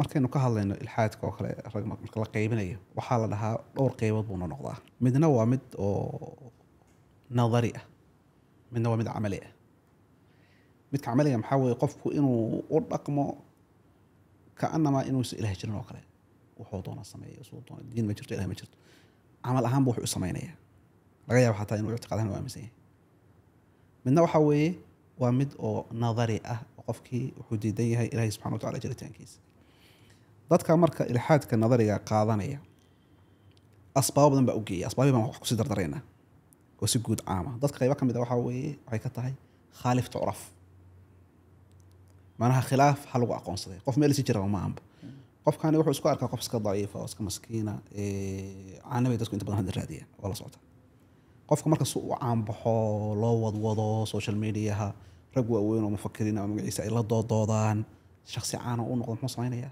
markaynu ka hadlayno ilxaadka oo kale rag marka la qaybinayo waxaa la dhahaa dhowr qaybood buu noqdaa midna waa mid oo nadari ah midna waa mid camali ah midka camaliga maxaa weeye qofku inuu u dhaqmo kaanamaa inuusan ilaah jirin oo kale wuxuu doona sameeyo suu doona diin ma jirto ilaah ma jirto camal ahaanba wuxuu u samaynayaa laga yaabo xataa inuu ictiqaadahan u aaminsan yahay midna waxaa weeye waa mid oo nadari ah oo qofkii wuxuu diidan yahay ilaahay subxana wa tacala jiritaankiisa dadka marka ilxaadka nadariga qaadanaya asbaabo badan baa u geeya asbaabii baan wax kusii dardaraynaa oo si guud caama dadka qaybo ka mid a waxaa weeye waxay ka tahay khaalif tucraf macnaha khilaaf ha lagu aqoonsaday qof meel si jira ma aanba qofkani wuxuu isku arkaa qof iska daciifa oo iska maskiina caanabay dadku inta badan hadda raadiyaan waa la socota qofka marka si uu caanbaxo loo wadwado social mediaha rag waaweyn oo mufakiriin ama magaciisa ay la doodoodaan shaksi caana u noqdo muxuu samaynayaa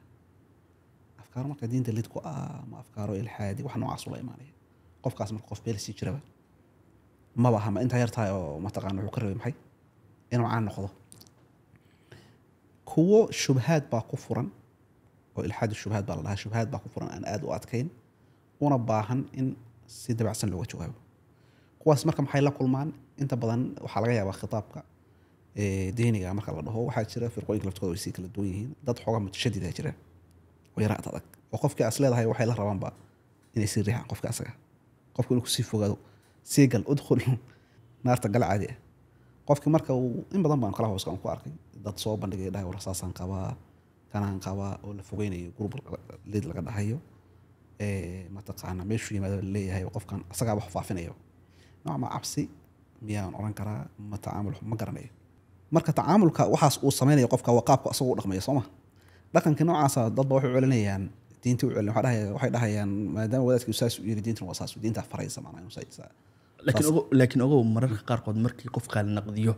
afkaaro marka diinta lid ku ah ama afkaaro ilxaadi wax noocaas ula imaanaya qofkaas marka qof meel sii jiraba maba aha ma intaa yartahay oo mataqaana wuxuu ka rabay maxay inuu caan noqdo kuwo shubhaad baa ku furan oo ilxaad shubhaad baa la dhahaa shubhaad baa ku furan aan aad u adkayn una baahan in si dabacsan looga jawaabo kuwaas marka maxay la kulmaan inta badan waxaa laga yaabaa khitaabka diiniga marka la dhaho waxaa jira firqooyinka laftooda way sii kala duwan yihiin dad xoogaa mutashadida jira oo yara adag oo qofkii as leedahay waxay la rabaanba inay sii riixaan qofka asaga qofku inuu kusii fogaado sii gal udkhul naarta gal caadi ah qofki marka uu in badan baan kala hoos ku arkay dad soo bandhigay dhahay war saasaan qabaa kanaan qabaa oo la fogeynayo group lead laga dhahayo mataqaana meeshuu yimaado leeyahay qofkan asagaa wax faafinayo nooca cabsi miyaan oran karaa ma tacaamul ma garanayo marka tacaamulka waxaas uu samaynayo qofka waa qaabka asagu u dhaqmayo sooma dhaqanka noocaasa dadba waxay u celinayaan diintii u celin waxay dhahayaan maadaama wadaadkii saas u yiri diintan waa saas diinta faraysa macnaha inuu saysa laakiin ogow mararka qaarkood markii qofka la naqdiyo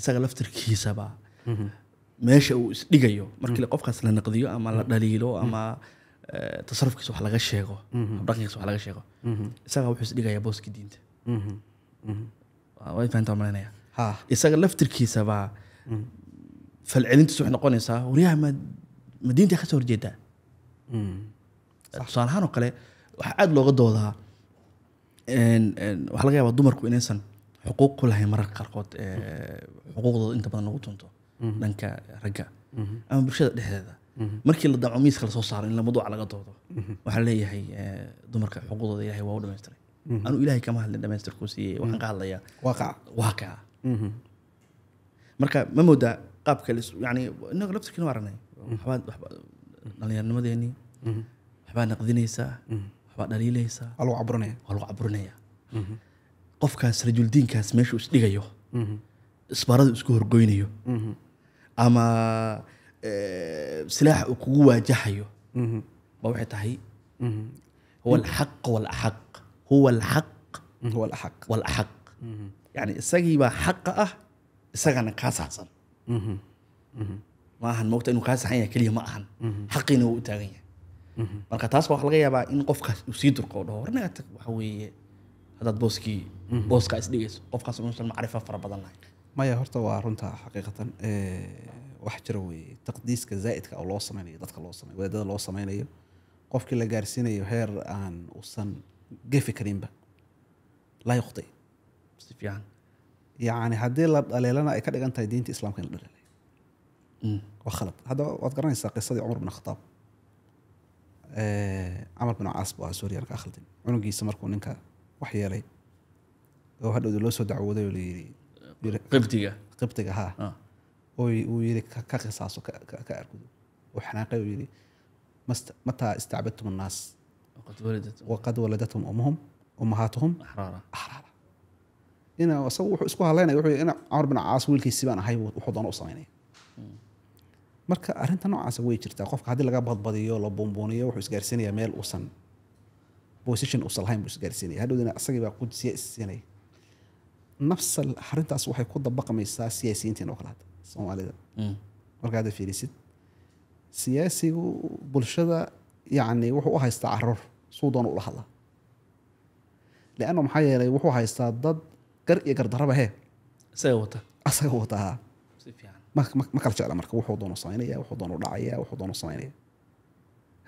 isaga laftirkiisaba meesha uu isdhigayo markii qofkaas la naqdiyo ama la dhaliilo ama tasarrufkiisa wax laga sheego dhaqankiisa wax laga sheego isaga wuxuu isdhigayaa booskii diinta way fahantaa malinaya isaga laftirkiisaba falcelintiisu waxay noqonaysaa waryaha ma diinta ka soo horjeedaa tusaale ahaan oo kale waxaa aada looga doodaa waxaa laga yaabaa dumarku inaysan xuquuq ku lahayn mararka qaarkood xuquuqdooda inta badan lagu tunto dhanka ragga ama bulshada dhexdeeda markii la damco miiska lasoo saaro in mawduuca laga doodo waxaa leeyahay dumarka xuquuqdooda ilaahay waa u dhamaystiray anuu ilaahay kama hadlin dhamaystirkuu siiyey waxaan ka hadlayaa waaqaca marka ma moodaa qaabka yani inaga laftirkiina waa aragnay dhallinyarnimadeenii waxbaa naqdinaysaa waxbaa dhaliilaysaa waa lagu caburinaya qofkaas rajuldiinkaas meeshuu isdhigayo isbarada isku horgoynayo ama silaaxa uu kugu waajahayo ba waxay tahay huwa alxaq walaxaq huwa alxaq walaxaq yani isagiibaa xaqa ah isagana kaa saxsan ma ahan moogta inuu kaa saxan yahay keliya ma ahan xaqiina wuu u taagan yahay marka taas waxaa laga yaabaa in qofkaas uu sii durko oo dhaho warnaga tag waxa weeye haddaad booskaa isdhigayso qofkaas inuusan macrifo fara badan lahayn maya horta waa runta xaqiiqatan wax jira weeye taqdiiska zaa'idka oo loo samaynayo dadka loo samaynayo wadaadada loo samaynayo qofkii la gaarsiinayo heer aan uusan gefi karinba laa yukhti si fiican yani haddii la dhaleelana ay ka dhigan tahay diinta islaamka in la dhaleelay waa khalad hadda waad garanaysaa qisadii cumar bin khataab camar bin caas baa suuriyan ka khaldin cunugiisa markuu ninka wax yeelay oo hadhowda loo soo dacwooday oo layidhi qibtiga haa uu yidhi ka qisaaso ka argudo oo xanaaqay oo yidhi mataa istacbadtum annaas waqad waladathum ummahaatuhum axraara ina isagu wuxuu isku hadlaynaya wuxuu ina camar bin caas wiilkiisii baan ahay wuxuu doona u samaynaya marka arrinta noocaasa way jirtaa qofka haddii laga badbadiyo la buunbuuniyo wuxuu isgaarsiinayaa meel uusan position uusan lahayn buu isgaarsiinaya hadhowdana isagii baa qudsiya issiinaya nafsal arrintaas waxay ku dabaqmaysaa siyaasiyiintiin oo kale hadda soomaalida marka hadda fiirisid siyaasigu bulshada yani wuxuu u haystaa caruur suu doona ula hadlaa lianna maxaa yeelay wuxuu haystaa dad gar iyo gardaraba hee asaga wataa ma kala jecla marka wuxuu doonu samaynaya wuxuu doonu dhacaya wuxuu doonu samaynaya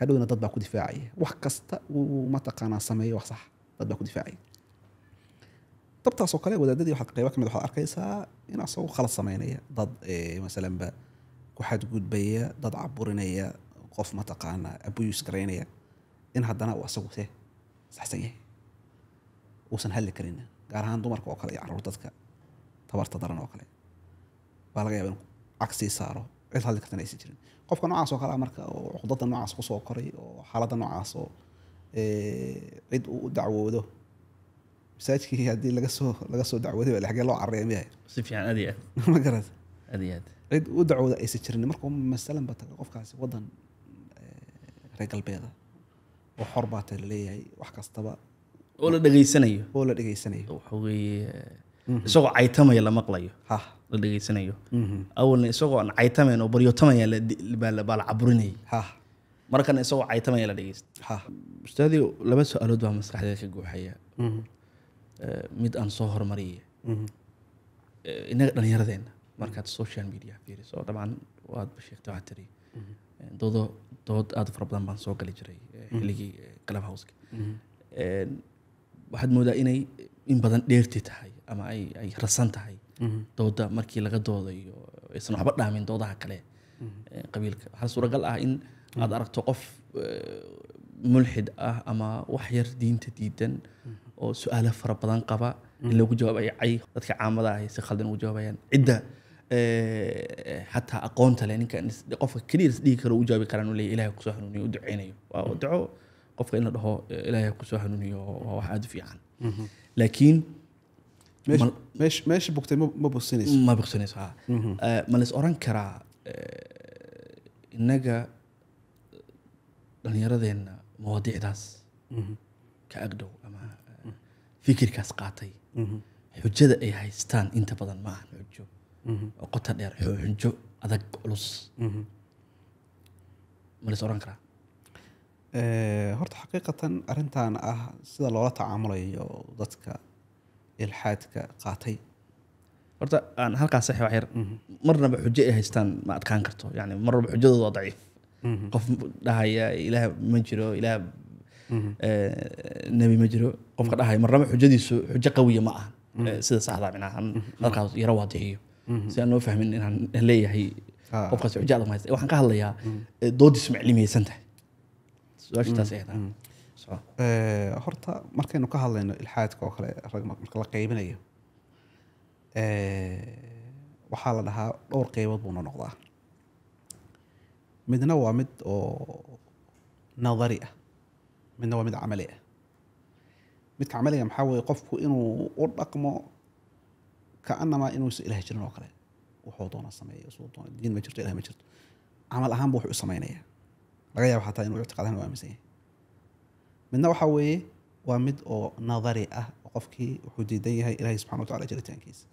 hadhowna dad baa ku difaacaya wax kasta uu mataqaanaa sameeyo wax sax dad baa ku difaacaya dabtaasoo kale wadaadadii waxaad qaybo ka mid waxaad arkaysaa in asagoo khalad samaynaya dad masalanba ku xadgudbaya dad caburinaya qof mataqaanaa abuse garaynaya in haddana uu asagu se saxsan yahay uusan hadli karin gaar ahaan dumarka oo kale iyo carruur dadka tabarta daran oo kale baa laga yaaba in cagsii saaro cid hadli kartana aysan jirin qofka noocaas oo kale marka oo cuqdada noocaas ku soo koray oo xaaladda noocaas oo cid uu u dacwoodo masaajidkii haddii laga soo dacwooday baa xagee loo carreeya miyahay si fiican aad iyo ma garad aad iyo aad cid u dacwooda aysan jirin markuu masalan ba taga qofkaasi waddan reer galbeeda oo xor baa ta laleeyahay wax kastaba oo la dhageysanayo waxa weeye isagoo caytamaya la maqlayo la dhageysanayo awalna isagoo aan caytamayn oo baryotamaya baa la caburinayay markana isagoo caytamaya la dhageysta ustaadii laba su'aalood baa maskaxdeeda ka guuxaya mid aan soo hormariyay inaga dhallinyaradeenna markaad social media fiiriso dabcan waad sheegtay waxaad tiri dood aad u fara badan baan soo gali jiray xilligii club houseka waxaad moodaa inay in badan dheerti tahay ama ay rasan tahay dooda markii laga doodayo aysan waxba dhaamin doodaha kale qabiilka waxaa suuragal ah in aad aragto qof mulxid ah ama wax yar diinta diidan oo su'aalo fara badan qaba in lagu jawaabayo cay dadka caamada ah si khaldan ugu jawaabayaan cidda xataa aqoonta leh ninka qofka keliya is dhihi karo u jawaabi karaan uu leeyahay ilaahay ku soo hanuuniyo u duceynayo waa duco qofka in la dhaho ilaahay ku soo hanuuniyo waa wax aad u fiican laakiin meesha bugtay ma bogsanayso ma la is oran karaa innaga dhallinyaradeenna mawaadiicdaas ka agdhow ama fikirkaas qaatay xujada ay haystaan inta badan ma ahan xujo oo qota dheer xujo adag culus ma la is oran karaa horta xaqiiqatan arrintan ah sida loola tacaamulayo dadka ilxaadka qaatay horta aan halkaas sax wax yar marnaba xujo ay haystaan ma adkaan karto yani marnaba xujadoodu waa daciif qof dhahaya ilaah ma jiro ilaah nabi ma jiro qofka dhahaya marnaba xujadiisu xujo qawiya ma aha sida saxda macnaha halkaas yara waadixiyo si aan noo fahmin inaan leeyahay qofkaas xujo adag ma haysta waxaan ka hadlayaa doodiisu maclimaysan tahay su-aashaas ay tahay horta markaynu ka hadlayno ilxaadka oo kale rag marka la qaybinayo waxaa la dhahaa dhowr qaybood buu noqdaa midna waa mid oo nadari ah midna waa mid camali ah midka camaliga maxaa weeye qofku inuu u dhaqmo kaanamaa inuusan ilaah jirin oo kale wuxuu doona sameeyo suu doona diin ma jirto ilaah ma jirto camal ahaan buu wuxuu u samaynayaa laga yaabo xataa inuu ictiqaadahan u aaminsan yahay midna waxaa weeye waa mid oo nadari ah oo qofkii wuxuu diidan yahay ilaahay subxana wa tacala jiritaankiisa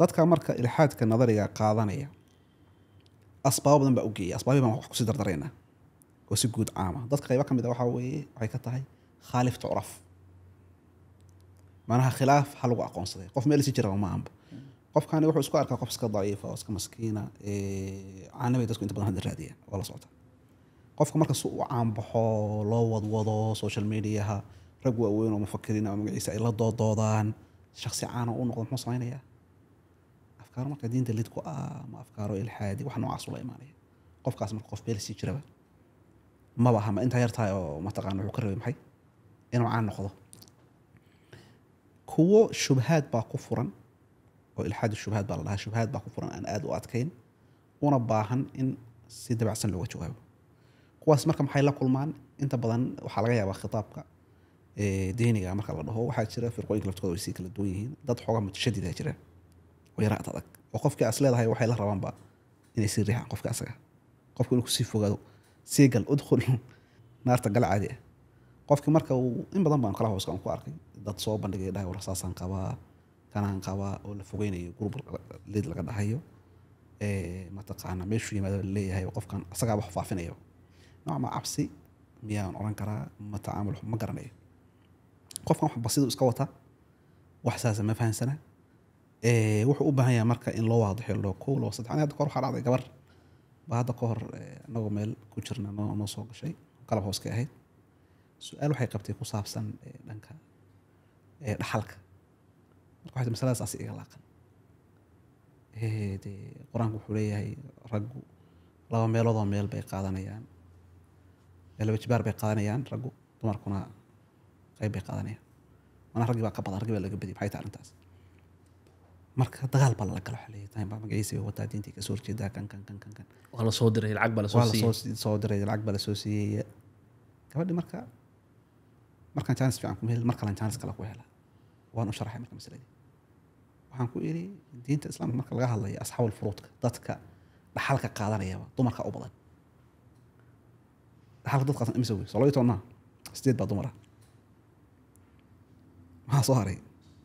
dadka marka ilxaadka nadariga qaadanaya asbaabo badan baa u geeya asbaabii baan wax kusii dardaraynaa oo si guud caama dadka qaybo ka mid a waxaa weeye waxay ka tahay khaalif tucraf macnaha khilaaf ha lagu aqoonsaday qof meel si jira ma ahanba qofkani wuxuu isku arkaa qof iska daciifa oo iska maskiina caanabay dadku inta badan hadda raadiya waa la socota qofka marka si uu caanbaxo loo wadwado social mediaha rag waaweyn oo mufakiriin ama magaciisa ay la doodoodaan shaksi caana u noqdo muxuu samaynayaa afkaaro marka diinta lid ku ah ama afkaaro ilxaadi wax noocaas ula imaanaya qofkaas marka qof meel sii jiraba maba aha ma intaa yartahay oo mataqaana wuxuu ka rabay maxay inuu caan noqdo kuwo shubhaad baa ku furan oo ilxaad shubhaad baa la dhahaa shubhaad baa ku furan aan aad u adkayn una baahan in si dabacsan looga jawaabo kuwaas marka maxay la kulmaan inta badan waxaa laga yaabaa khitaabka diiniga marka la dhaho waxaa jira firqooyinka laftooda way sii kala duwan yihiin dad xoogaa mutashadida jira oo yara adag oo qofkii as leedahay waxay la rabaanba inay sii riixaan qofka asaga qofku inuu kusii fogaado sii gal udkhul naarta gal caadi ah qofkii marka uu in badan baan kala hooska ku arkay dad soo bandhigay dhahay warsaasaan qabaa kanaan qabaa oo la fogeynayo group lead laga dhahayo mataqaana meeshuu yimaado leeyahay qofkan asagaa wax faafinayo nooc ma cabsi miyaan oran karaa ma tacaamul ma garanayo qofkan wax basidu iska wata wax saasa ma fahansana wuxuu u baahan yahay marka in loo waadaxiyo loo kow loo saddex hadda kor waxaa dhacday gabar hadda ka hor anagoo meel ku jirna noo soo gashay qalab hoos ka ahayd su-aal waxay qabtay ku saabsan dhanka dhaxalka marka waxay masaladaas asi iga laaqan dee qur-aanku wuxuu leeyahay raggu 2 meeloodoo meel bay qaadanayaan 2 jibaar bay qaadanayaan raggu dumarkuna qayb bay qaadanayaan mana raggii baa ka badan raggii baa laga badiyay maxay tahay arrintaas marka dagaal baa lala galo xalay tahay baa magaciisa iyo wataa diintii ka soo horjeedaa kan waa la soo diray lacag baa la soo siiyay soo diray lacag baa la soo siiyay gabadhi markaan chance fiican ku hel markaan chance kale ku hela waan u sharaxay marka masaladii waxaan ku iri diinta islaamka marka laga hadlayo asxaabul furuudka dadka dhaxalka qaadanaya dumarka u badan dhaxalka dadka qaadan imisa wey soo loo toona 8 baa dumara maxaa soo haray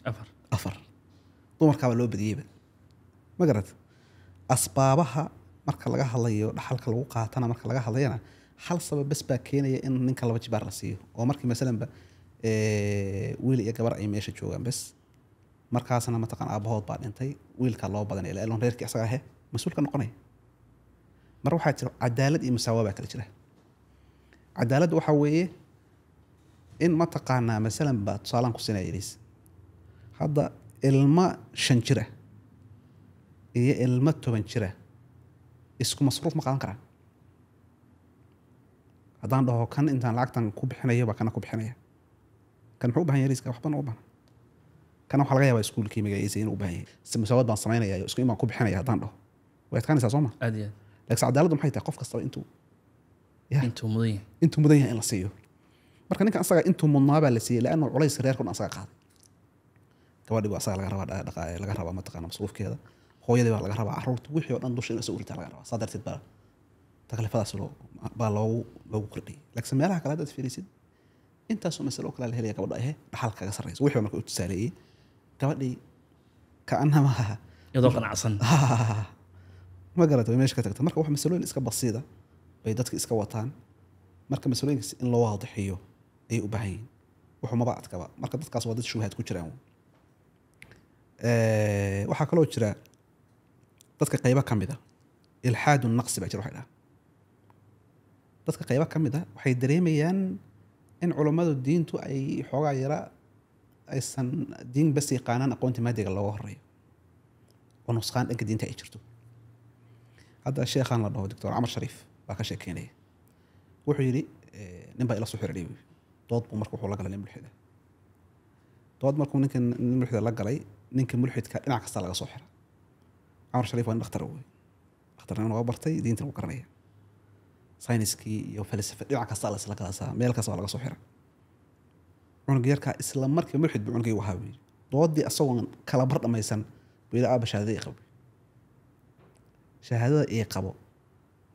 4 dumarka baa loo badiyayba ma garad asbaabaha marka laga hadlayo dhaxalka lagu qaatana marka laga hadlayana hal sabab bas baa keenaya in ninka 2 jibaar la siiyo oo markii masalan ba wiil iyo gabar ay meesha joogaan bas markaasna ma taqaan aabahood baa dhintay wiilka loo badanay ilaa reerkii asaga ah mas'uulka noqonay mar waxaa jira cadaalad iyo musaawaba kala jira cadaalad waxa weeye in ma taqaanaa masalan ba tusaalaan ku sinayris hadda ilma 5 jira iyo ilma 10 jira isku masruuf ma qaadan karaan haddaan dhaho kan intaan lacagtan ku bixinayo baa kana ku bixinaya kan muxuu u baahan yahay riska waxban u baahan kana waxaa laga yaabaa iskuulkii magaciisa inuu u baahan yahay si musaawad baan samaynayaa isku imaan ku bixinaya haddaan dhaho way adkaanaysaa soo ma aad iyo laakiin cadaaladdu maxay tahay qof kastaba intuu mudan yahay in la siiyo marka ninkan asaga intuu mudnaa baa la siiyey laanna culays reerkuna asaga qaaday gabadhii baa asaga laga rabaa mataqaana masruufkeeda hooyadii baa laga rabaa carruurta wixii oo dhan dusha in soo urtaa laga rabaa saa darteed baa taklifadaas baa loogu kordhiyay laakiin meelaha kale haddaad fiirisid intaasoo masalo kale la helaya gabadha ahe dhaxal kaga sarreysa wixii marka u tusaaleeyey gabadhii kaanama iyadoo qanacsan ma garata way meesha ka tagta marka wax masalooyin iska basiida bay dadka iska wataan marka masalooyinkaas in loo waadixiyo ayay u baahan yihiin wuxuu maba adkaba marka dadkaas waa dad shubahaad ku jiraan waxaa kaloo jira dadka qaybo ka mid a ilxaadu naqsi baa jira waxay dhaha dadka qaybo ka mid a waxay dareemayaan in culummadu diintu ay xoogaa yara aysan diin bas yaqaanaan aqoonta maadiga looga horeeyo oo nusqaan dhanka diinta ay jirto hadda sheekhaan la dhaho doctor camar shariif baa ka sheekeynaya wuxuu yidhi nin baa ila soo xiriiray dood buu marka wuxuu la galay nin mulxida dood markuu nin mulxida la galay ninka mulxidka dhinac kasta laga soo xira camar shariif waa nin dhakhtar wey dhakhtarnimana waa bartay diintana wuu garanaya sayniskii iyo falsafa dhinac kasta la isla galaasaa meel kasta waa laga soo xira cunug yarkaa isla markii mulxid buu cunugii wahaa buu yidhi doodii asagoon kala bar dhammaysan buu yidhi aaba shahaadada ii qabo shahaadada ii qabo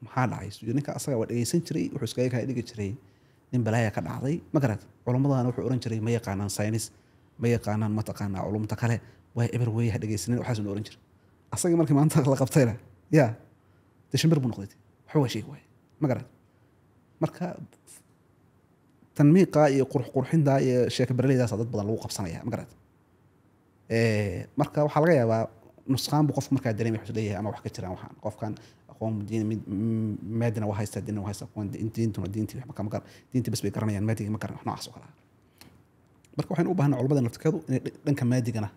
maxaa dhacay suu ninka asaga waa dhegeysan jiray wuxuu iskaga kaa dhigi jiray nin balaaya ka dhacday ma garad culumadana wuxuu oran jiray ma yaqaanaan saynis ma yaqaanaan mataqaanaa culumta kale waa eber weeye ha dhegeysanin waxaasuu oran jiray asagii markii maanta la qabtayna yaa dee shimbir buu noqday waxba waa sheegi waaye ma garad marka tanmiiqa iyo qurxinta iyo sheeka beraleydaas dad badan lagu qabsanaya ma garad marka waxaa laga yaabaa nusqaan buu qofku markaa dareemay wuxuu leeyahay ama wax ka jiraan waxaan qofkan aqoon diin maadina waa haystaa diinna waa haystaa aqoon diintuna diintii wax ma garan diintii bas bay garanayaan maadiga ma garan wax noocaas oo kale marka waxaynu u baahnaa culamada naftirkeedu inay dhanka maadigana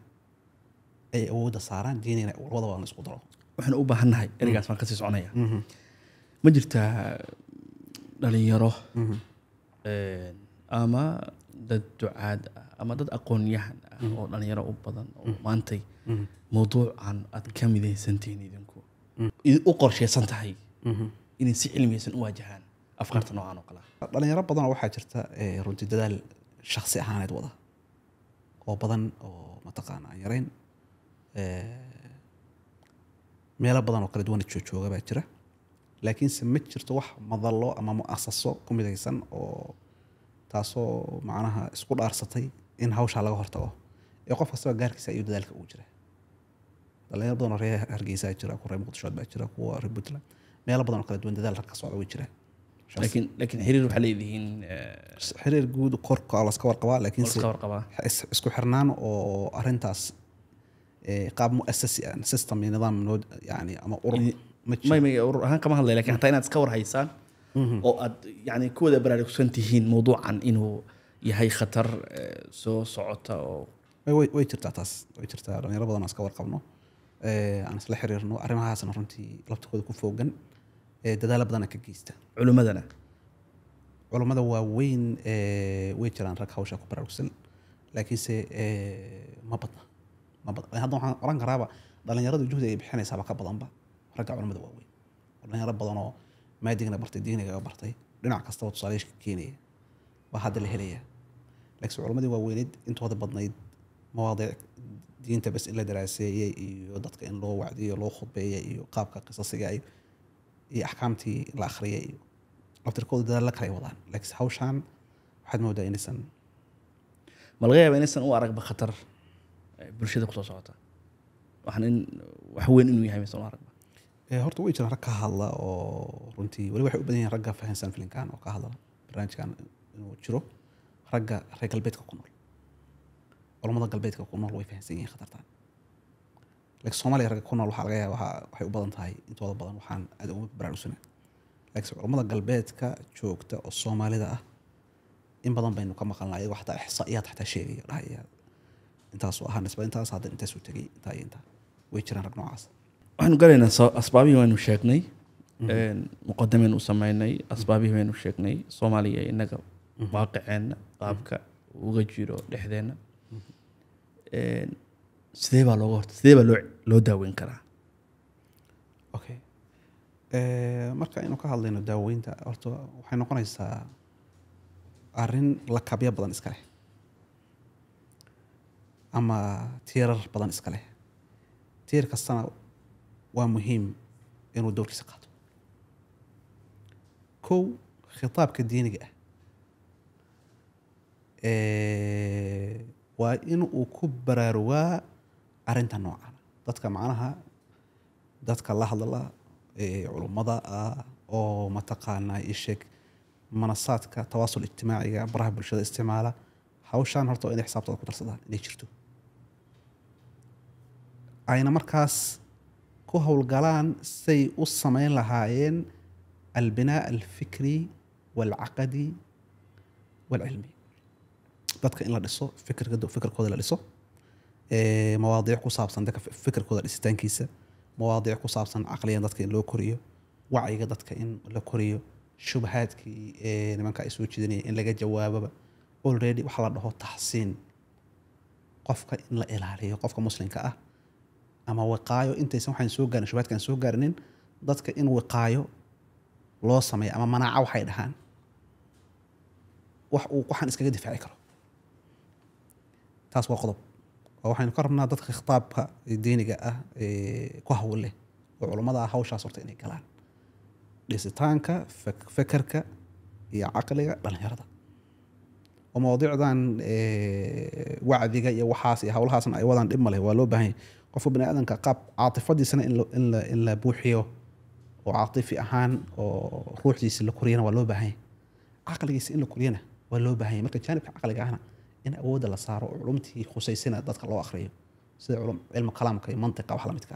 ay awoodda saaraan diinina labadaba la isku daro waxaan u baahannahay erigaas baan kasii soconaya ma jirtaa dhalinyaro ama dad ducaad ah ama dad aqoon-yahan ah oo dhalinyaro u badan oo maantay mawduucan aad ka midaysantihiin idinku u qorshaysan tahay inay si cilmiyeysan u waajahaan afkaarta noocan oo kale ah dhalinyaro badanoo waxaa jirta runtii dadaal shakhsi ahaaneed wada oo badan oo mataqaana aan yarayn meelo badan oo kala duwan jooga baa jira laakiinse ma jirto wax madallo ama mu'asaso ku midaysan oo taasoo macnaha isku dhaarsatay in hawshaa laga hortago ee qof kastaba gaarkiisa iyo dadaalka ugu jira dhalinyaro badan oo reer Hargeysa jira kuwa reer Muqdisho baa jira kuwa reer Puntland meelo badan oo kala duwan dadaal ka socda way jira laakiin xiriir waxa leeyihiin xiriir guud korka la iska warqabaa laakiin isku xirnaan oo arintaas qaab mu'assasi ah system nidaam yani ama ما urur ahaan kama hadlay laakiin hataa inaad iska war haysaan oo aad yani ku wada baraarugsan tihiin mawduucan inuu yahay khatar soo socota oo way jirtaa taas way jirtaa dhalinyaro badan oo iska warqabno aan isla xiriirno arrimahaasna runtii labtooda ku foogan dadaal badan ka geysta culimada waaweyn way jiraan rag hawsha ku baraarugsan laakiinse ma badna hadda waxaan oran karaaba dhalinyaradu juhdi ay bixinaysaa ka badanba ragga culimada waaweyn dhalinyaro badan oo maadigna bartay diiniga bartay dhinac kasta oo tusaaleesh ka keenaya waa hadda la helaya laakiin culimadii waaweyneed intooda badnayd mawaadiic diinta bas in la daraaseeyay iyo dadka in loo wacdiyo loo khudbeeyay iyo qaabka qisasiga iyo axkaamtii la akhriyay iyo aftirkooda dadaal la kala wadaan laakiin hawshan waxaad moodaa inaysan ma laga yaabaa inaysan u aragba khatar bulshada ku soo socota waxaan in wax weyn inuu yahay mise u aragba horta way jiraan rag ka hadla oo runtii wali waxay u badan yihiin ragga fahansan filinkan oo ka hadla barnaamijkan inuu jiro ragga reer galbeedka ku nool culamada galbeedka ku nool way fahansan yihiin khatartan laakiin Soomaaliya ragga ku nool waxa laga yaabaa waxay u badan tahay intooda badan waxaan aad ugu baraarugsanaa laakiin culamada galbeedka joogta oo Soomaalida ah in badan baynu ka maqalnaa iyaga xataa ihsaa'iyaad xataa sheegaya dhahaya intaas oo ahaan nisba intaas hadda intaas u tagay inta way jiraan rag noocaas waxaanu galaynaa asbaabihii waynu sheegnay muqadameen u samaynay asbaabihii waynu sheegnay Soomaaliya inaga waaqiceenna qaabka uga jiro dhexdeena sidee baa loo daaweyn karaa okay marka inuu ka hadlayno daaweynta horta waxay noqonaysaa arrin la kabya badan iska leh ama tiirar badan iska leh tiir kastana waa muhiim inuu doorkiisa qaato kow khitaabka diiniga waa in uu ku baraarugaa arrinta noocan dadka macnaha dadka la hadla culummada oo mataqaanaa isheg manasaadka tawaasul ijtimaaciga baraha bulshada isticmaala hawshan horta inay xisaabtooda ku darsadaan inay jirto ayna markaas ku howlgalaan say u samayn lahaayeen albinaa alfikri walcaqadi walcilmi dadka in la dhiso fikirkooda la dhiso mawaadiic ku saabsan dadka fikirkooda dhisitaankiisa mawaadiic ku saabsan caqliyan dadka in loo koriyo wacyiga dadka in la koriyo shubahaadkii nimanka ay soo jeedinayeen in laga jawaababa already waxa la dhaho taxsiin qofka in la ilaaliyo qofka muslimka ah ama wiqaayo intaysan waxaan soo gaarin shubahaadkan soo gaarinin dadka in wiqaayo loo sameeyo ama manaaco waxay dhahaan wax uu waxaan iskaga difaaci karo taas waa qodob waxaynu ka rabnaa dadka khitaabka diiniga ah ku hawl leh oo culummada hawshaas horta inay galaan dhisitaanka fakarka iyo caqliga dhalinyarada oo mawduucdan wacdiga iyo waxaas iyo hawlahaasna ay wadaan dhib ma leh waa loo baahan yahay qofka bani aadamka qaab caatifadiisana in la buuxiyo oo caatifi ahaan oo ruuxdiisa la koriyana waa loo baahan yahay caqligiisa in la koriyana waa loo baahan yahay marka jaanibka caqliga ahna in awoodda la saaro oo culumtii khusaysana dadka loo akhriyo sida cilmu kalaamka iyo mantiqa wax la midka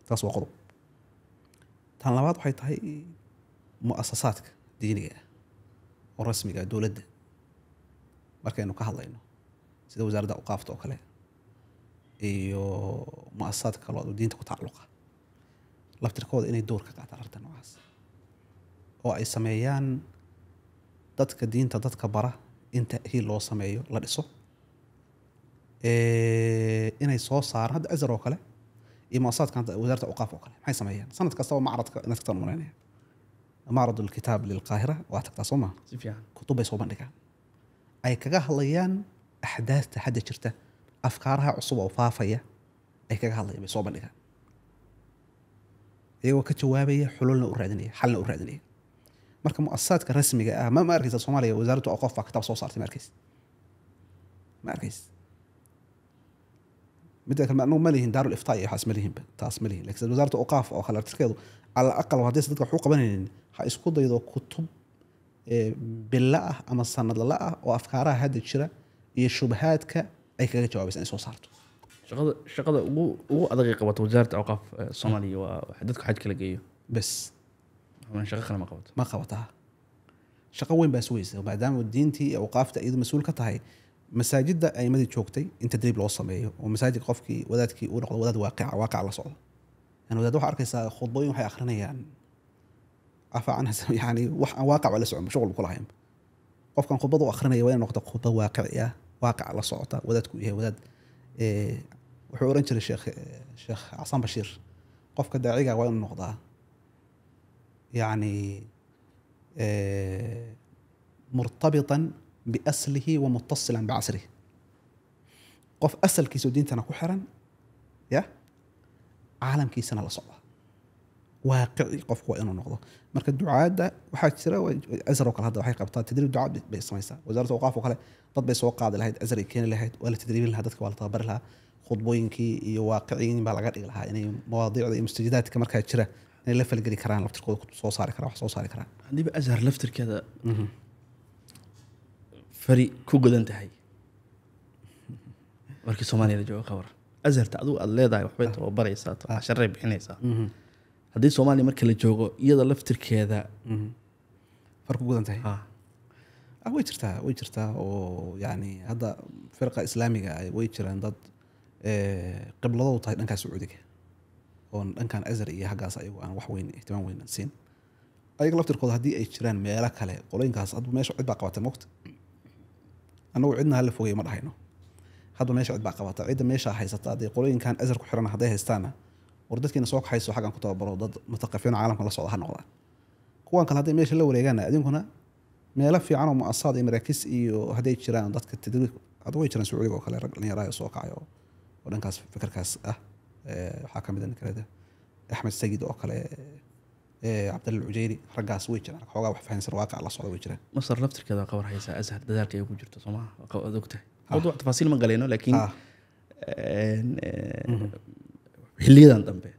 taas waa qodob tan labaad waxay tahay mu'asasaadka diiniga ah oo rasmiga ah dowladda markaynu ka hadlayno sida wasaaradda awqaafta oo kale iyo mu'asasaadka kale oo diinta ku tacalluqa laftirkooda inay door ka qaataan arrinta noocaas oo ay sameeyaan dadka diinta dadka bara in ta'hiil loo sameeyo la dhiso inay soo saaraan hadda azar oo kale iyo mu'asasaadka wasaaradda awqaaf oo kale maxay sameeyaan sanad kastaba macradka inaad tagtaan malaynaya معرض الكتاب للقاهرة واتك تصومها كتب يصوبان لك أي كجهليان أحداث تحدث شرته أفكارها عصوبة وفافية أي كجهليان يصوبان لك أيوة كتوابية حلولنا أورادنية حلنا أورادنية مركز مؤسسات رسمية ما مركز الصومالية وزارة الأوقاف كتاب صوصارتي مركز بدك المعنون مليهن دار الإفتاء حاس مليهن تاس مليهن لكن وزارة الأوقاف أو خلال تركيض على الأقل وهذه صدق حقوق بنين حيسكون ضيضوا كتب بالله أما السنة الله وأفكارها هذا الشراء هي الشبهات أي كذا جواب بس إنسان صارته shaqada ugu adag ee qabato wasaaradda awqaaf Soomaaliya waa dadka xaj kala geeyo bas waxaan shaqo kale ma qabato ma qabataa shaqo weyn baa sugaysa maadaama diintii awqaafta iyadu mas'uul ka tahay masaajidda aymadii joogtay in tadriib loo sameeyo oo masaajid qofkii wadaadkii uu noqdo wadaad waaqic la socdo yani wadaad waxaa arkaysaa khudbooyin waxay akhrinayaan afaan yani wax aan waaqic la socon shughul ku lahayn qofkan khudbad u akhrinaya waa inay noqdo khudbad waaqici ah waaqic la socota wadaadku yahay wadaad wuxuu oran jiray sheekh Xasan Bashiir qofka daaciga waa inuu noqdaa yani مرتبطا بأصله ومتصلا بعصره قف أصل كيسو دينتنا كحرا يا عالم كيسنا لصعبة واقعي قف وإنه نقضه مركز الدعاء ده وحاجة ترى أزرق هذا وحاجة قبطات تدريب الدعاء بيسميسا وزارة الأوقاف وكله ضد بيسوق قاعدة لهيد أزرق كين لهيد ولا تدريب لها دتك ولا طابر لها خطبوين كي واقعيين بلغات لها يعني مواضيع مستجدات كمركز ترى يعني لف الجري كران لفتر كود صو صار كران صو صار كران عندي بأزهر لفتر كذا فريق كوجدان تهاي markii Soomaaliya joogo qabar azharta adu aad leedahay waxbay tababaraysaa cashar bixinaysaa hadii Soomaaliya markii la joogo iyada laftirkeeda farqu gudan tahay way jirtaa oo yani hada firqa islaamiga ay way jiraan dad qibladoodu tahay dhanka Sacuudiga oo dhankan azhar iyo hagaas ayagu aan wax weyn ihtimaam weyn siin ayaga laftirkooda hadii ay jiraan meelo kale qolooyinkaas hadba meesha cid baa qabatay moqt anuu cidna hal fogay ma dhahayno hadba meesha cid baa qabata cid meesha haysata hadii qolooyinkan azhar ku xiran haday haystaana wardadkiina soo kaxayso xagan ku tababaro dad mutaqafiin caalamka la socda ha noqdaan kuwan kale haday meesha la wareegaan adinkuna meelo fiican oo muassaad iyo maraakiis iyo haday jiraan dadka tadriib hadda way jiraan Sacuudiga oo kale rag dhalinyaro soo kacayo oo dhankaas fikirkaas ah waxa kamid ah ninka Axmed Sayid oo kale Abdul Ujayri ragaas way jiraan xoogaa wax fahansan waaqic la socda way jiraan masar laftirkeeda qabar haysa azhar dadaalka ay ku jirto Soomaa oo ogtahay موضوع تفاصيل ما قالينه لكن حليدان dambe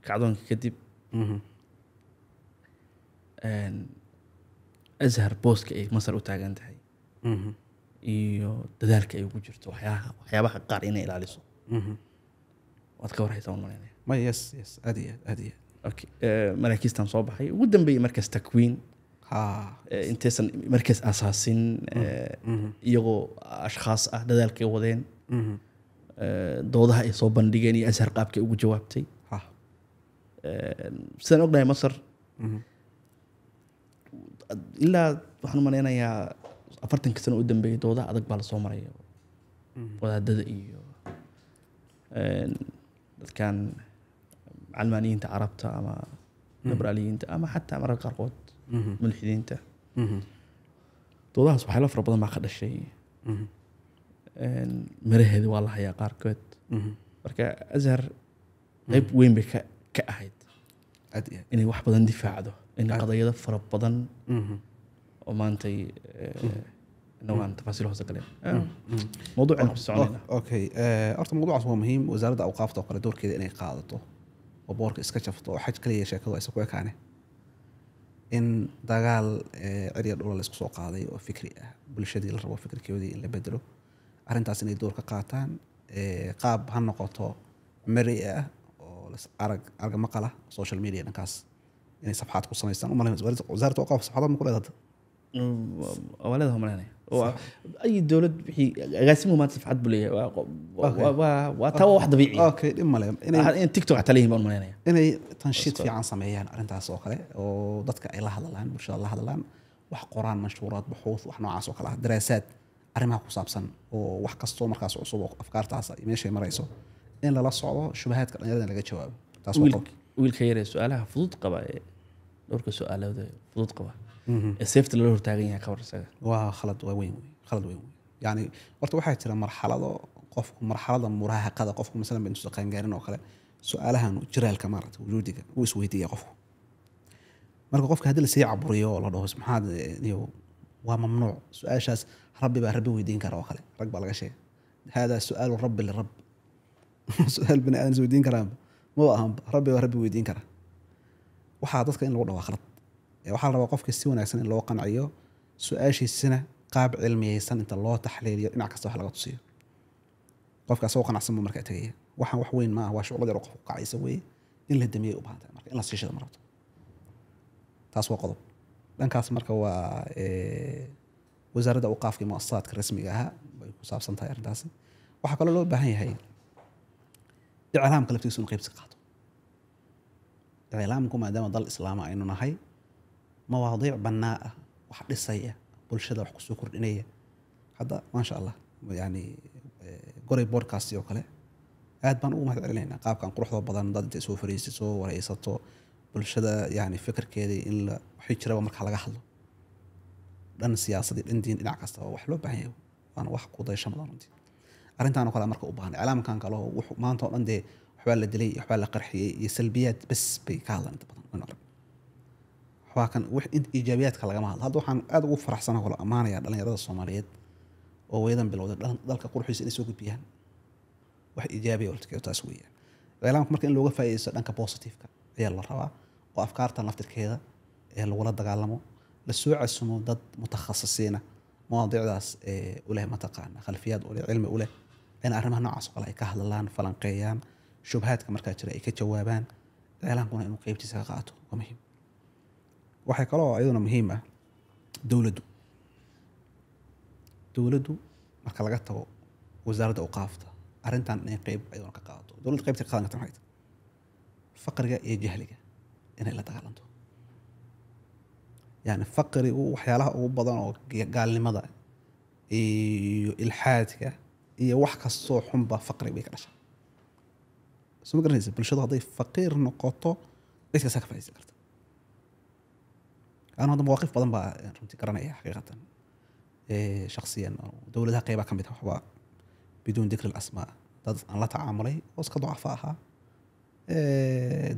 kacdoon kadib azhar booska ay masar u taagan tahay iyo dadaalka ay ugu jirto waxyaabaha qaar inay ilaaliso wad ka warhaysaa malaynayaa ma yes adiya okay markiistan soo baxay ugu dambeeyay markaas takwiin intaysan markaas asaasin iyagoo ashkhaas ah dadaalkay wadeen doodaha ay soo bandhigeen iyo azhar qaabkay ugu jawaabtay sidaan ognahay masar ilaa waxaan u malaynayaa 40 sano u dambeeyay doodaha adag baa la soo maray wadaadada iyo dadkan calmaaniyiinta carabta ama liberaliyiinta ama xataa mararka qaarkood mulxidiinta doodahaas waxyaalo fara badan baa ka dhashay maraheedi waa la hayaa qaarkood marka azhar qayb weyn bay ka ahayd inay wax badan difaacdo in qadayado fara badan oo maantay inaan tafaasiil hoose galeen mawduucan ku soconayna okay horta mawduucaas waa muhiim wasaaradda awqaafta oo kale doorkeeda inay qaadato oo boorka iska jafto oo xaj kaliya sheekadu ay ku ekaane in dagaal ciriir dhul la isku soo qaaday oo fikri ah bulshadii la rabo fikirkeedii in la bedelo arintaas inay door ka qaataan qaab ha noqoto mari ah oo arag maqala social media dhankaas inay safxaad ku sameeyaan uma lahayn wasaaradda awqaaf safxaad ma ku leedahay awalada humaleynaya ay dawlad wixii agaasimu maanta safxad buleeyahay waa taa wax dabiici okay dhimale in TikTok atalihin baan maleynaya inay tanshiid fiican sameeyaan arintaas oo kale oo dadka ay la hadlaan bulshada la hadlaan wax qoraan mashruuraad buxuuth wax noocaas oo kale ah daraasaad arrimaha ku saabsan oo wax kasto markaas cusub oo afkaartaas ay meesha marayso in la socdo shubahaadka dhalinyarada laga jawaabo taas oo wiilka yar su'aalaha fudud qaba dhowrka su'aalada fudud qaba safety loo hortaagan yahay ka warsaga waa khalad weyn yani horta waxaa jira marxalada muraahaqada qofku misalan intuu qaan gaarin oo kale su'aalahan jiraalka maarata wujuudiga uu isweydiiyo qofku marka qofka hadii la sii caburiyo oo la dhaho maxaad iyo waa mamnuuc su'aashaas rabbi weydiin kara oo kale rag baa laga sheegay hada su'aalu rabbi lirabb su'aal bani aadan weydiin kara ma ahan rabbi weydiin kara waxaa dadka in lagu dhawaaqo khalad waxaa la rabaa qofka si wanaagsan in loo qanciyo su'aashiisana qaab cilmiyeysan inta loo taxliiliyo dhinac kasta wax laga tusiyo qofka asoo qanacsan buu markaa tagaya waxaan wax weyn maaha waa shucuurada qofku kacaysa weeye in la damiyay u baahan tahay marka in la siishada marabto taas waa qodob dhankaas marka waa wasaaradda awqaafka iyo muasasaadka rasmiga ahaa bay ku saabsan tahay arrintaasi waxaa kaloo loo baahan yahay iclaamka laftigiisu inuu qaybsi qaato iclaamku maadaama dal islaama aynu nahay mawaadiic bannaa ah wax dhisaya bulshada wax kusoo kordhinaya hadda maasha allah yani goray podcast oo kale aad baan ugu mahad celinaynaa qaabkan quruxda badan dad intay soo fariisiso waraysato bulshada yani fikirkeeda in la waxay jiraba marka laga hadlo dhan siyaasadii dhan diin dhinac kasta wax loo baahan yahay waana wax ku daysho mudan runtii arrintan oo kale marka u baahan iclaamkan kale oo wuxuu maanta oo dhan dee waxbaa la dilay waxbaa la qarxiyey iyo salbiyaad bas bay ka hadlaan inta badan in arag waxbaa kan wax iijaabiyaadka lagama hadlo hadda waxaan aad ugu faraxsanahay oo ammaanayaa dhalinyarada Soomaaliyeed oo weedan bilowday dalka quruxiisa inay soo gudbiyaan wax iijaabiya oo taas weeyaan iclaamka marka in looga faa'iideysto dhanka positive-ka ayaa la rabaa oo afkaartan laftirkeeda ee lagula dagaalamo la soo casumo dad mutakhasisiina mawaadiicdaas u leh mataqaana khalfiyaad u leh cilmi u leh in arrimaha noocaas oo kale ay ka hadlaan falanqeeyaan shubhaadka markaa jira ay ka jawaabaan iclaamkuna inuu qaybtiisa ka qaato waa muhiim waxay kaloo ayaduna muhiim ah dowladdu marka laga tago wasaaradda awqaafta arrintan inay qayb ayaduna ka qaadato dowladda qaybta ka qaadan karta maxay tahay faqriga iyo jahliga inay la dagaalanto يعني فقري وحيالها ugu badan oo gaalnimada iyo ilhaadka iyo wax kasto xunba faqri bay ka dhashay soo garanaysa bulshada haday faqir noqoto cid kasta ka faa'iideysan karta ana hada mawaqif badan baa runtii garanaya xaqiiqatan shakhsiyan dawladaha qayba kamid ah waxba بدون ذكر الاسماء dad aan la tacaamulay oo iska ducafa aha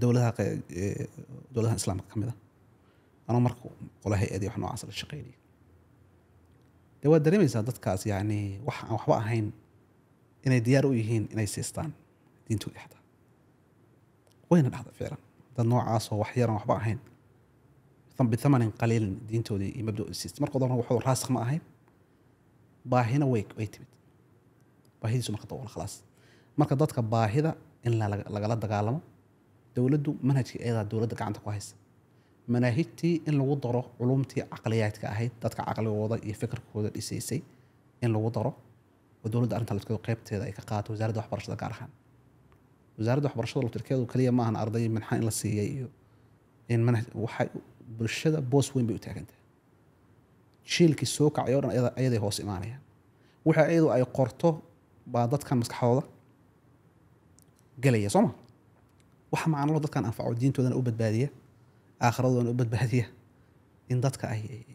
dawladaha islaamka kamid ah أنا مركو والله أدي وحنا عصر الشقيني دوا دريمي زادت كاس يعني وحبا هين إن ديارو يهين إن سيستان دينتو إحدى وين الأحد فعلا ده النوع عاصو وحيرا وحبا هين ثم بثمن قليل دينتو دي مبدأ السيستم مركو ضرنا وحور راسخ ما هين باهنا ويك ويتبت باهي سو مركو طول خلاص مركو ضدك باهدا إن لا دقالمو دولدو منهجك أيضا دولدك عندك كويس مناهجتي إن لو ضره علومتي عقليات كأهيد تدك عقل ووضع يفكر كود الإسيسي إن لو ضره ودولة أنت اللي تكون قيبت هذا كقات وزارة وحبر شذا كارحان وزارة وحبر شذا لو تركيز وكلية ما هن أرضي من حين للسيئة إن منهج وحي بالشذا بوس وين بيوتاك أنت شيل كيسوك عيورنا أيضا هو سيمانيا وحي أيضا أي قرطه بعضات كان مسك حوضة قلية صمة وح معنا الله كان أنفع الدين تودنا أوبد بادية آخرون أوبد بادية إن ضدك أي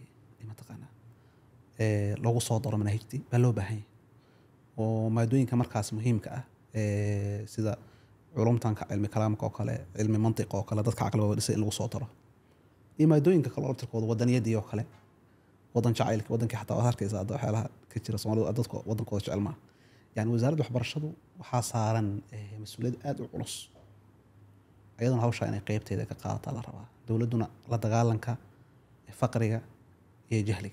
ما تقنا لو صادر منهجتي بلو بهاي وما دوين كمركز مهم كأ سيدا علومتان كعلم كلامك وكلا علم منطق وكلا ضدك عقل ولسه لو صادره إما دوين ككلا تركض ودن يدي وكلا ودن شعيلك ودن كحتى أظهر كيزا ده حالها كتير صمالو ضدك ودن قوة شعل ما يعني وزارة وحبر الشدو وحصارا مسؤولية أدو علص أيضا هوشا إني قيبتي ذاك قاطع على الروا دولتنا لا دقالنك فقرية هي جهلية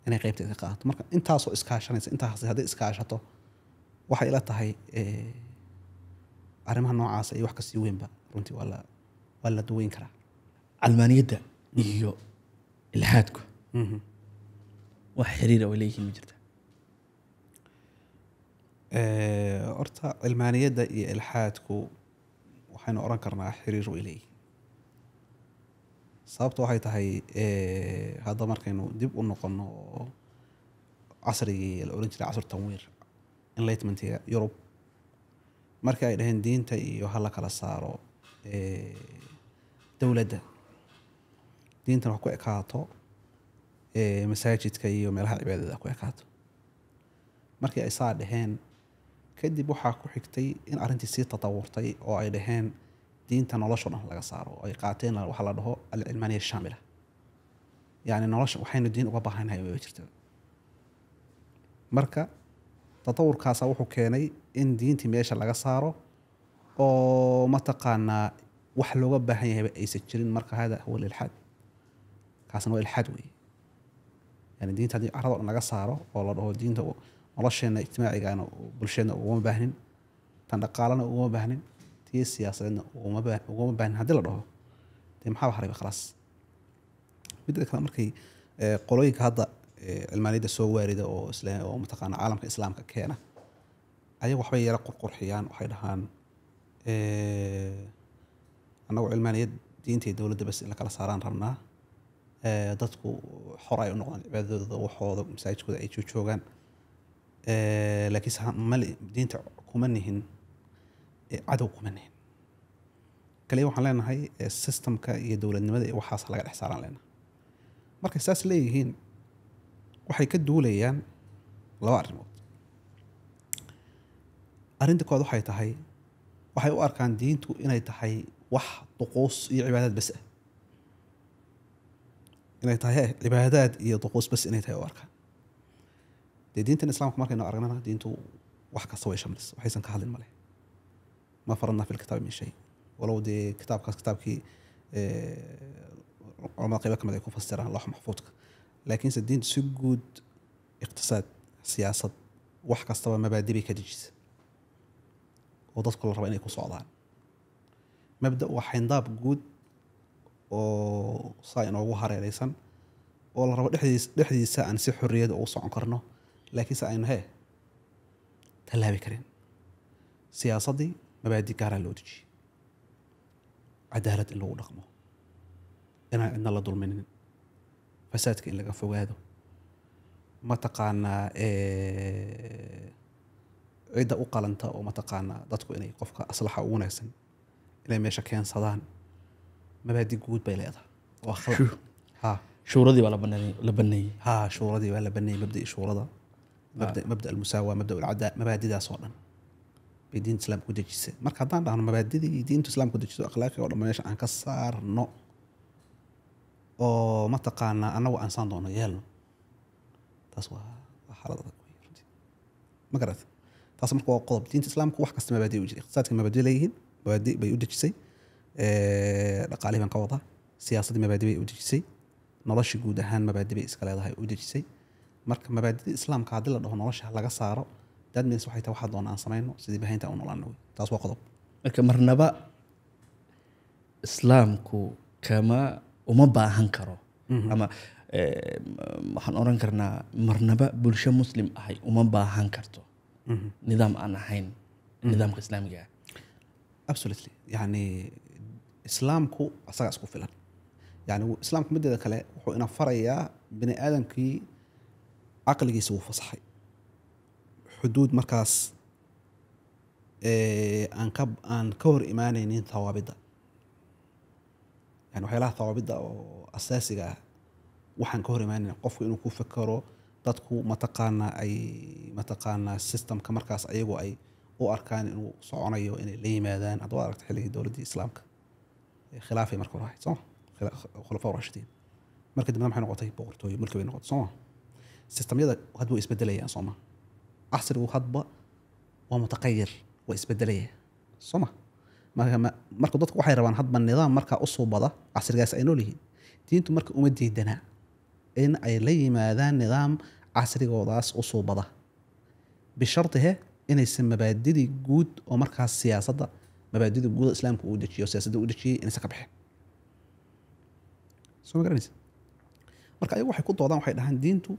إني قيبتي ذاك قاطع مرك أنت أصو إسكاشنيس أنت هذا إسكاشته waxay ila tahay arrimaha noocaas ay wax ka sii weynba runtii waa la duweyn karaa calmaaniyadda iyo ilhaadku wax xiriir oo leeyihiin ma jirta horta cilmaaniyadda iyo ilhaadku waxaynu oran karnaa xiriir way leeyihiin sababta waxay tahay hadda markaynu dib u noqono casrigii la oran jiray casr tanwiir enlightenmentiga Europe markii ay dhaheen diinta iyo hala kala saaro dawladda diinta wax ku ekaato masaajidka iyo meelaha cibaadada ku ekaato markii ay saa dhaheen kadib waxaa ku xigtay in arrintii sii tatawurtay oo ay dhaheen diinta nolosha dhan laga saaro ay qaateen waxa la dhaho al-cilmaaniya shaamila yani nolosha waxaynu diin uga baahanahay way jirtaa marka تطور كاسا وحو كيني إن دينتي ميشا لغا سارو أو ما تقانا وحلوغا باهي هيبا أي سجرين مركا هذا هو الإلحاد كاسا هو الإلحاد وي يعني دينتا دي عرضو لغا سارو والله هو دينتا nolosheena ijtimaacigaana bulshadna uguma baahnin tan dhaqaalana uguma baahnin tii siyaasadeedna uguma baahnin haddii la dhaho dee maxaa harayba khalaas. midda kale markay qolooyinka hadda cilmaaniyadda soo waarida oo mataqaana caalamka islaamka keena ayaga waxbay yara qurqurxiyaan waxay dhahaan annagu cilmaaniyad diinta iyo dowladda bas in la kala saaraan rabnaa, dadku xor ay u noqdaan cibaadadooda waxooda masaajidkooda ay joogaan, laakiinse diinta kuma nihin cadow kuma nihin kaliya waxaan leenahay systemka iyo dowladnimada iyo waxaas laga dhex saaraan leenahay. markay saas leeyihiin waxay ka duulayaan laba arrimood. arrinta koowaad waxay tahay waxay u arkaan diintu inay tahay wax duquus iyo cibaadaad bas ah, inay tahay cibaadaad iyo duquus bas inay tahay u arkaan. dee diintan islaamka markaynu aragnana diintu wax kasta way shamlis, waxaysan ka hadlin male. ma faradnaa fi lkitaabi min shay, walow dee kitaabkii culamada qaybo kamid ay ku fasiraan lawx maxfuudka, laakiinse diintu si guud iqtisaad, siyaasad, wax kastaba mabaadi bay ka dejisa oo dadku la raba inay ku socdaan. mabda waa xayndaab guud oo saa inoogu hareeraysan oo la rabo dhexdiisa aan si xorriyada ugu socon karno, laakiinse aynu tallaabi karin. siyaasaddii mabaadi gaaraa loo dejiyey, cadaalad in lagu dhaqmo, inaan cidna la dulminin, fasaadka in laga fogaado, mataqaanaa cidda u qalanta oo mataqaanaa dadku inay qofka aslaxa ugu wanaagsan inay meesha keensadaan. mabaadi guud bay leedahay waa khalad. shuuradii baa la baneeyey. shuuradii baa la baneeyey, mabda'i shuurada, mabda almusaawa, mabda alcadaa, mabaadidaas oo dhan bay diinta islaamka ku dejisay. marka haddaan dhahno mabaadidii diinta islaamka ku dejiso akhlaaqi oo dhan meesha aan ka saarno oo mataqaanaa annagu aan saan doono yeelno, taas waa xaalad adag ma garata. taas marka waa qodob. diinta islaamka wax kasta mabaadi u jira, iqtisaadka mabaadi leeyihiin, mabaadi bay u dejisay, dhaqaalihii baan ka wadaa, siyaasaddii mabaadi bay u dejisay, noloshii guud ahaan mabaadi bay iska leedahay u dejisay. marka mabaadida islaamka haddii la dhaho nolosha laga saaro, that means waxay tahay waxaa doona aan samayno sidii bahaynta aan u noolaano. taas waa qodob. marka marnaba islaamku uma baahan karo ama waxaan oran karnaa marnaba bulsho muslim ahay uma baahan karto nidaam aan ahayn nidaamka islaamiga ah. absolutely. yani islaamku asaga isku filan. yani islaamku mideeda kale wuxuu ina farayaa bini aadamkii caqligiisa wuu fasaxay xuduud markaas aan ka hor imaanaynin thawaabidda. yani waxyaalaha thawaabidda oo asaasiga ah waxaan ka hor imaanaynin qofku inuu ku fekero, dadku mataqaanaa systemka markaas ayagu ay u arkaan inuu soconayo inay la yimaadaan. hadda waad aragta xilligii dowladdii islaamka khilaafay marka hore ahayd sooma, khulafaa rashidiin. marka dibna maxay noqotay boqortooyo, mulki bay noqotay sooma. systemyada hadba way isbedelayaan sooma. casrigu hadba waa mutaqayir, waa isbedelaya sooma. marka dadku waxay rabaan hadba nidaam markaa u suubada casrigaas ay nool yihiin. diintu marka uma diidana in ay la yimaadaan nidaam casrigoodaas u suubada, bishartihe inaysan mabaadidii guud oo markaas siyaasadda mabaadida guud islaamka uu dejiyo siyaasadda uu dejiyey inaysan ka bixin. soo ma garanaysa. marka ayagu waxay ku doodaan, waxay dhahaan diintu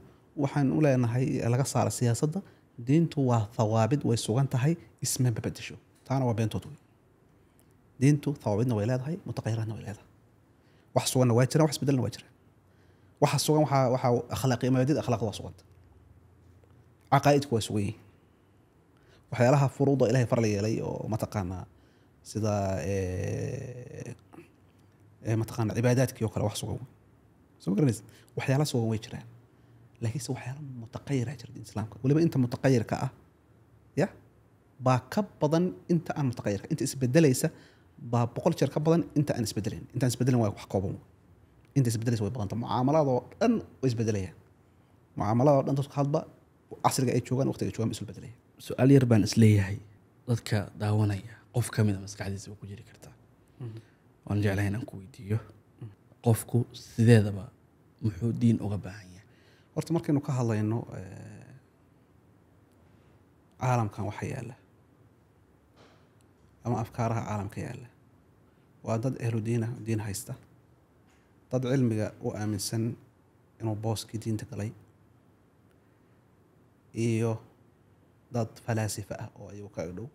waxaan u leenahay laga saara siyaasadda, diintu waa thawaabid, way sugan tahay, isma babadesho. taana waa beentood wey. diintu thawaabidna way leedahay, mutaqayiraadna way leedahay. wax suganna waa jiraan, wax isbedelna waa jiraan. waxa sugan waxaa akhlaaqi mabaadida akhlaaqda waa suganta, caqaa'idku waa sugan yihiin. waxyaalaha furuuda ilaahay far la yeelay oo mataqaanaa sida mataqaanaa cibaadaadkii oo kale wax sugan wey. soo ma garanaysa. waxyaala sugan way jiraan, laakiinse waxyaala mutaqayira jira diinta islaamka. waliba inta mutaqayirka ah baa ka badan inta aan mutaqayirka. inta isbedelaysa baa 100 jeer ka badan inta aan isbedelayn. intaan isbedelayn waa wax kooban. inta isbedelaysa way badanta. mucaamalaadoo dhan way isbedelayaan. mucaamalaadoo dhan dadku hadba casriga ay joogaan, waqtiga ay joogaan ba isu bedelayaan. su-aal yar baan isleeyahay dadka daawanaya qof ka mid a maskaxdiisa waa ku jiri kartaa. waan jeclahay inaan ku weydiiyo qofku sideedaba muxuu diin uga baahan yahay? horta markaynu ka hadlayno caalamkan waxa yaala ama afkaaraha caalamka yaala waa dad ahlu diin haysta, dad cilmiga u aaminsan inuu booskii diinta galay, iyo dad falaasifa ah oo ayagu kaga dhow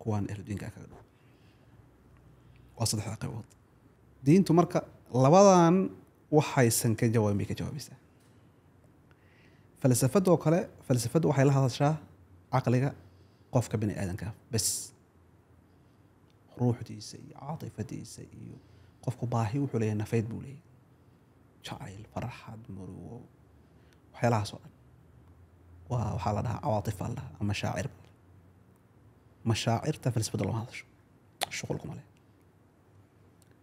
kuwaan ahlu diinka kaga dhow. waa saddexda qaybood. diintu marka labadan waxaysan ka jawaabin bay ka jawaabaysaa. falsafadoo kale, falsafadu waxay la hadashaa caqliga qofka bini aadanka bas, ruuxdiisa iyo caatifadiisa iyo qofku baahi wuxuu leeyahay nafeed buu leeyahay, jacayl, farxad, murugo, waxyaalahaas oo dhan waxaa la dhahaa cawaatif baa la dhahaa ama mashaacir. mashaacirta falsafada lama hadasho, shuqul kuma leh.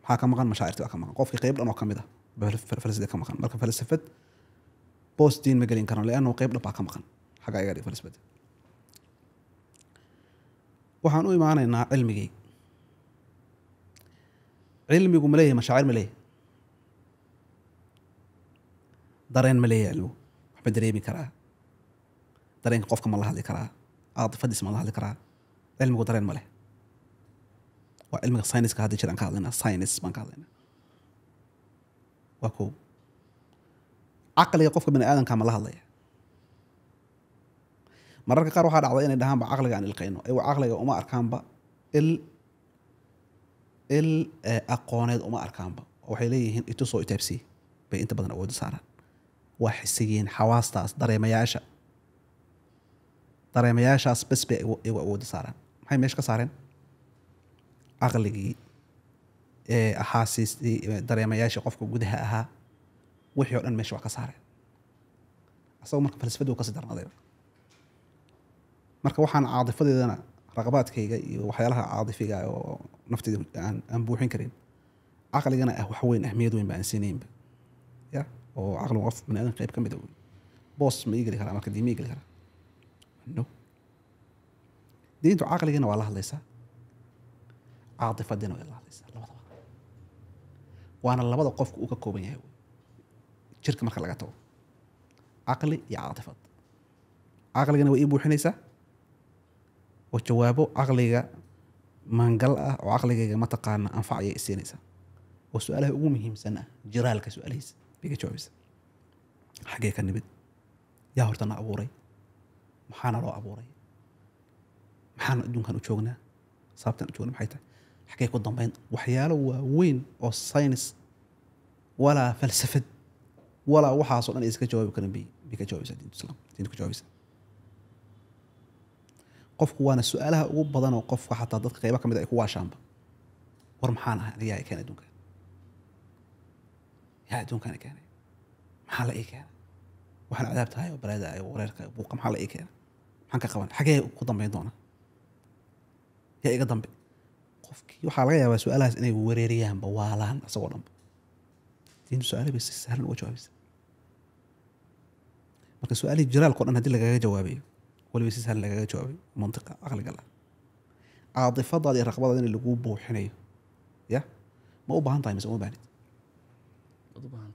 maxaa ka maqan? mashaacirta waa ka maqan, qofkii qayb dhan oo ka mid ah falsafada ka maqan. marka falsafad boos diin ma gelin karno leanno qayb dhan baa ka maqan xagga iga dhig falsafada. waxaan u imaanaynaa cilmigii. cilmigu ma leeyahay mashaacir? ma leeyahay. dareen ma leeyahay cilmigu? waxba dareemi karaa? dareenka qofka ma la hadli karaa? caatifadiisa ma la hadli karaa? cilmigu dareen ma leh. waa cilmiga sayniska hadda jiraan ka hadlaynaa, saynis baan ka hadlaynaa. waa kow. caqliga qofka bini aadanka ma la hadlaya? mararka qaar waxaa dhacda inay dhahaanba caqliga aan ilqayno, ayagoo caqliga uma arkaanba il aqooneed uma arkaanba, oo waxay leeyihiin itusoo itaabsiye bay inta badan awoodda saaraan. waa xisigiin xawaastaas, dareemayaashaas bas bay iyagu awoodda saaraan. maxay meesha ka saareen? caqligii axaasiistii, dareemayaashii qofka gudaha ahaa, wixii oo dhan meesha wax ka saareen. asagoo marka falsafadu kasii darnaday. marka waxaan caadifadeedana, raqabaadkayga iyo waxyaalaha caadifiga oo nafteyda aan buuxin karin, caqligana wax weyn, ahmiyad weyn ba aan siinaynba. ya oo caqligu qof bini aadan qayb ka mid ah wey. boos ma ii geli karaa marka? diin ma ii geli karaa? no. diintu caqligana waa la hadlaysaa, caatifadina way la hadlaysaa, labadaba. waana labada qofka uu ka kooban yahay jirka marka laga tago, caqli iyo caatifad. caqligana way ii buuxinaysaa oo jawaabo caqliga maangal ah oo caqligayga mataqaana anfacaya isiinaysaa, oo su-aalaha ugu muhiimsan ah, jiraalka su-aalihiisa bay ka jawaabaysaa. xaggee ka nimid? yaa hortana abuuray? maxaana loo abuuray? maxaana adduunkan u joognaa? sababtan u joogna maxay tahay? xaggee ku dambayn? waxyaalo waaweyn oo saynis walaa falsafad walaa waxaasoo dhan iska jawaabi karin bay ka jawaabaysaa diintu islaam. diintu ka jawaabaysaa. qofku waana su-aalaha ugu badan oo qofka xataa dadka qayba ka mid ay ku waashaanba. war maxaan ahay aniga? yaa i keenay adduunkan? yaa adduunkan i keenay? maxaa la ii keenay? waxaan cadaab tahay oo balaada ay wareerka buuqa, maxaa la ii keenay? maxaan ka qaban? xaggee ku dambayn doonaa? yaa iga dambe? qofkii waxaa laga yaabaa su-aalahaas inay wereeriyaanba, waalaan asagoo dhanba. diintu su-aalaha bay si sahlan uga jawaabaysaa. marka su-aalihii jiraalkao dhan haddii lagaga jawaabayo, waliba si sahlan lagaga jawaabay mantiqa caqliga la, caatifadaada iyo raqbadaada in lagu buuxinayo, ya ma u baahan tahay mise uma baahnid? waad u baahan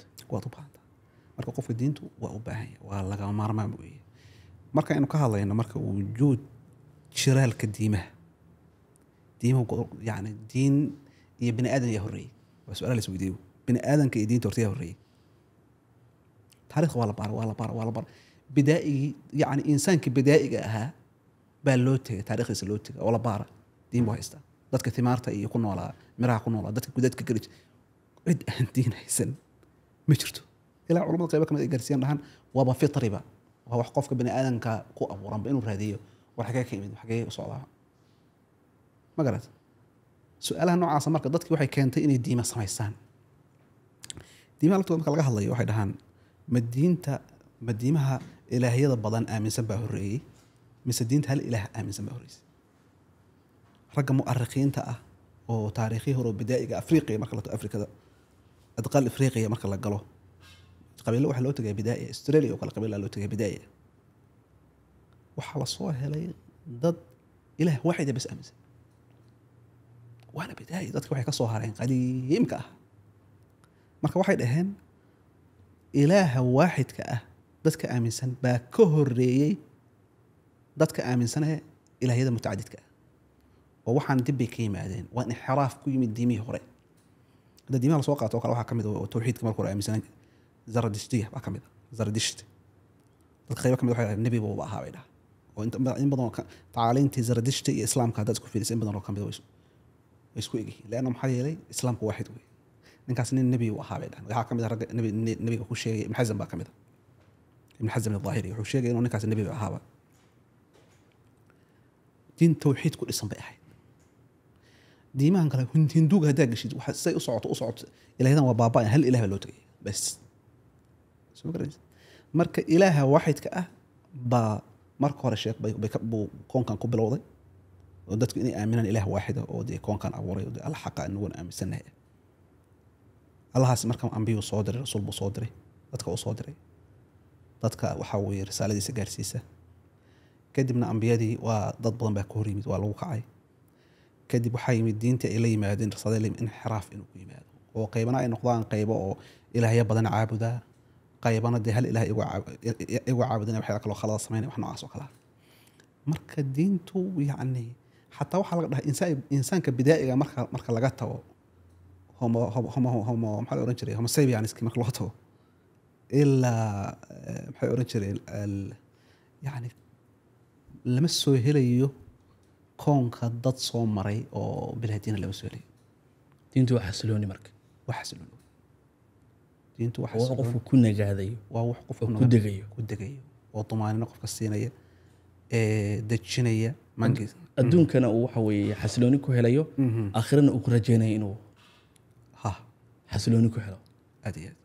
tahay. marka qofka diintu waa u baahan yahay, waa lagama maarmaan weeye. marka aynu ka hadlayno marka wujuud jiraalka diimaha yani diin iyo bini aadan yaa horreeyey, waa su-aala la isweydiiyo. bini aadanka iyo diinta horta yaa horreeyey? taarikhda waa la baara. bidaa'igii yani insaankii bidaa'iga ahaa baa loo tegay, taarikhdiisa loo tegay oo la baara. diin buu haystaa. dadka timaarta iyo ku noolaa, miraha ku noolaa, dadka gudaadka geli, cid aan diin haysan ma jirto. ilaa culamada qaybo kamid ay gaarsiiyaan dhahaan waaba fitriba, waa wax qofka bini aadanka ku abuuranba inuu raadiyo war xagee ka yimid, xagee u socdaa. ma garat? su-aalaha noocaasa marka dadkii waxay keentay inay diima samaystaan. diimaha laftooda marka laga hadlayo waxay dhahaan ma diimaha ilaahiyada badan aaminsan baa horreeyey, mise diinta hal ilaah aaminsan baa horreysay. ragga mu'arikiinta ah oo taariikhii hore oo bidaa'iga afriqiya marka la tago, afrikada adqaal afriqiya marka la galo, qabiilo waxaa loo tagaya bidaa'iya. australia oo kale qabiilaa loo tagaya bidaa'iya. waxaa la soo helay dad ilaah waaxida bas aaminsan, waana bidaa'iya. dadka waxay ka soo hareen qadiimka ah. marka waxay dhaheen ilaaha waaxidka ah dadka aaminsan baa ka horreeyey dadka aaminsanaya ilaahiyada mutacadidka ah oo waxaan dib bay ka yimaadeen waa inxiraaf ku yimid diimihii hore hadda diimaha lasoo qaato oo kale waxaa ka mid ah oo tawxiidka marka hore aaminsanay zaradishtiya baa ka mid ah zaradishti dadka qaybo ka mid waxay dhahaan nebi buuba ahaa bay dhaha oo in badan oo tacaaliintii zaradishti iyo islaamka haddaad isku fiirisay in badan oo ka mid way isku egyihiin leanna maxaa yeelay islaamku waaxid wey ninkaas nin nebi uu ahaa bay dhahan waxaa ka mid ah ragga nebiga ku sheegay ibn xazm baa ka mid ah ibn xazm al-Dhahiri wuxuu sheegay inuu ninkaas nebi ahaaba diin tawxiid ku dhisan bay ahayd diimahan kale hinduuga haddaa geshid waxa say u socoto ilaahadan waa baabaa hal ilaah loo tagay bas soo garanaysa marka ilaaha waaxidka ah baa marka hore sheekh bay koonkan ku bilowday oo dadku inay aaminaan ilaah waaxida oo dee koonkan abuuray oo alla xaqa inagu aaminsanahay allahaas marka ambiyo soo diray rasuul buu soo diray dadka uu soo diray dadka waxa weeye risaaladiisa gaarsiisa kadibna ambiyadii waa dad badan baa ka hor yimid waa lagu kacay kadib waxaa yimid diintii ay la yimaadeen risaalada inxiraaf inuu ku yimaado oo qaybana ay noqdaan qaybo oo ilaahya badan caabuda qaybana dee hal ilaah igu caabudana waxay kaloo khalada samaynaya wax noocaas oo kale marka diintu yacni xataa waxaa laga dhahay insaanka bidaa'iga marka laga tago homo maxaa la oran jiray homo sapienski marka loo tago ilaa maxay oran jireen yani lama soo helayo koonka dad soo maray oo bilaadiina lama soo helayo diintu waa xasilooni marka waa xasilooni diintu waa xasilooni qofku ku nagaadayo waa wax qofku ku degayo oo tumaanina qofka siinaya dejinaya mankiisa adduunkana uu waxa weeye xasilooni ku helayo aakhirana uu ku rajaynayo inuu xasilooni ku helo aad iyo aad